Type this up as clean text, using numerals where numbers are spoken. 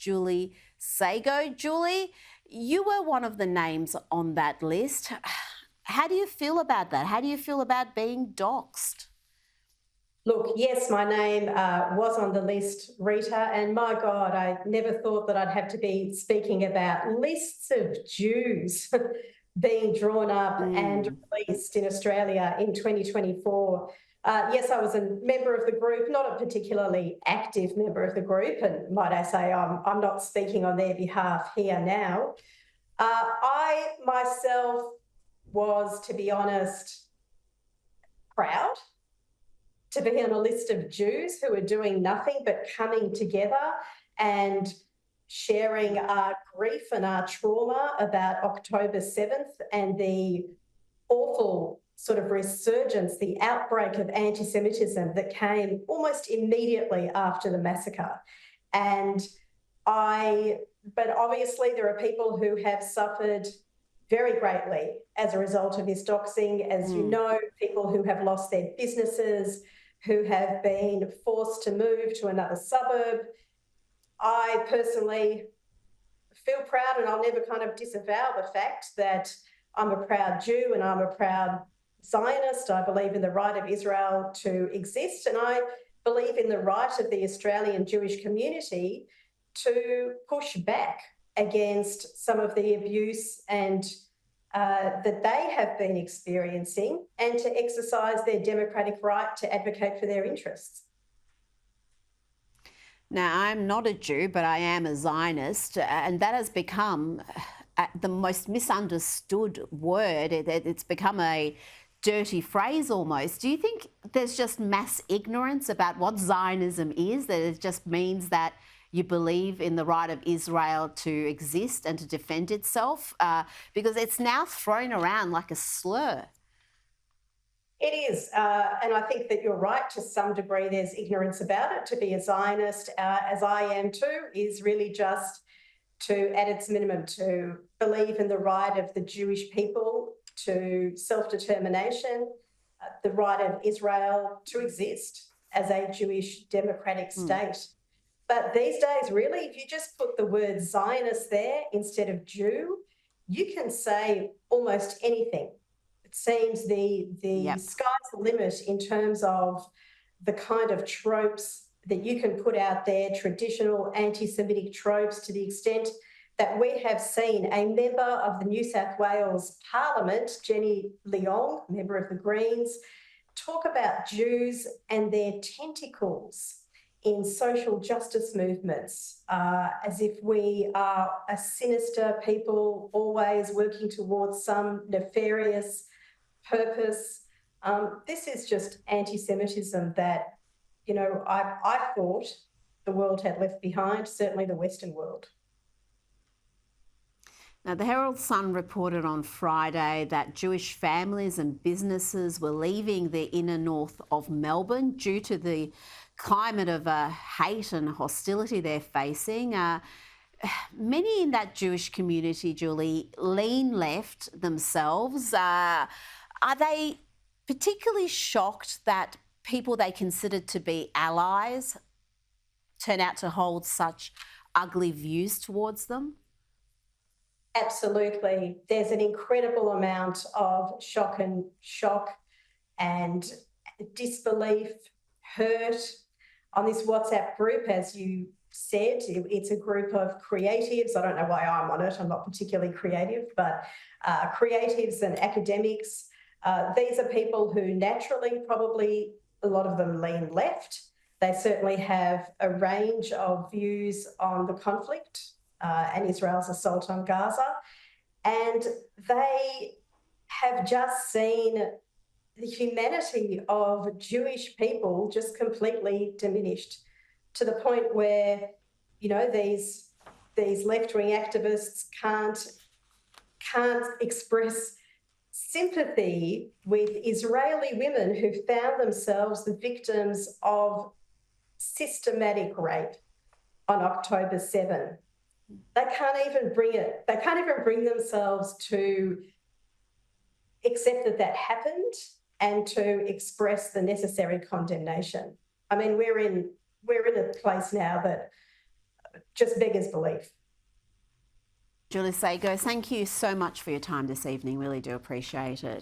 Julie Szego. Julie, you were one of the names on that list. How do you feel about that? How do you feel about being doxxed? Look, yes, my name was on the list, Rita, and my God, I never thought that I'd have to be speaking about lists of Jews being drawn up and released in Australia in 2024. Yes, I was a member of the group, not a particularly active member of the group, and might I say I'm not speaking on their behalf here now. I myself was, to be honest, proud to be on a list of Jews who are doing nothing but coming together and sharing our grief and our trauma about October 7th and the awful sort of resurgence, the outbreak of anti-Semitism that came almost immediately after the massacre. But obviously there are people who have suffered very greatly as a result of this doxing. As you know, people who have lost their businesses, who have been forced to move to another suburb. I personally feel proud, and I'll never kind of disavow the fact that I'm a proud Jew and I'm a proud Zionist. I believe in the right of Israel to exist, and I believe in the right of the Australian Jewish community to push back against some of the abuse and that they have been experiencing, and to exercise their democratic right to advocate for their interests. Now, I'm not a Jew, but I am a Zionist, and that has become the most misunderstood word. It's become a dirty phrase almost. Do you think there's just mass ignorance about what Zionism is, that it just means that you believe in the right of Israel to exist and to defend itself? Because it's now thrown around like a slur. It is, and I think that you're right to some degree. There's ignorance about it. To be a Zionist, as I am too, is really just to, at its minimum, to believe in the right of the Jewish people to self-determination, the right of Israel to exist as a Jewish democratic state. But these days, really, if you just put the word Zionist there instead of Jew, you can say almost anything. It seems the sky's the limit in terms of the kind of tropes that you can put out there, traditional anti-Semitic tropes, to the extent that we have seen a member of the New South Wales Parliament, Jenny Leong, member of the Greens, talk about Jews and their tentacles in social justice movements, as if we are a sinister people always working towards some nefarious purpose. This is just anti-Semitism that, you know, I thought the world had left behind, certainly the Western world. Now, the Herald Sun reported on Friday that Jewish families and businesses were leaving the inner north of Melbourne due to the climate of hate and hostility they're facing. Many in that Jewish community, Julie, lean left themselves. Are they particularly shocked that people they considered to be allies turn out to hold such ugly views towards them? Absolutely. There's an incredible amount of shock and disbelief, hurt on this WhatsApp group. As you said, it's a group of creatives. I don't know why I'm on it. I'm not particularly creative, but creatives and academics. These are people who naturally, probably a lot of them lean left. They certainly have a range of views on the conflict and Israel's assault on Gaza. And they have just seen the humanity of Jewish people just completely diminished, to the point where, you know, these left-wing activists can't express sympathy with Israeli women who found themselves the victims of systematic rape on October 7. They can't even bring themselves to accept that happened and to express the necessary condemnation. I mean, we're in a place now that just beggars belief. Julie Szego, thank you so much for your time this evening. Really do appreciate it.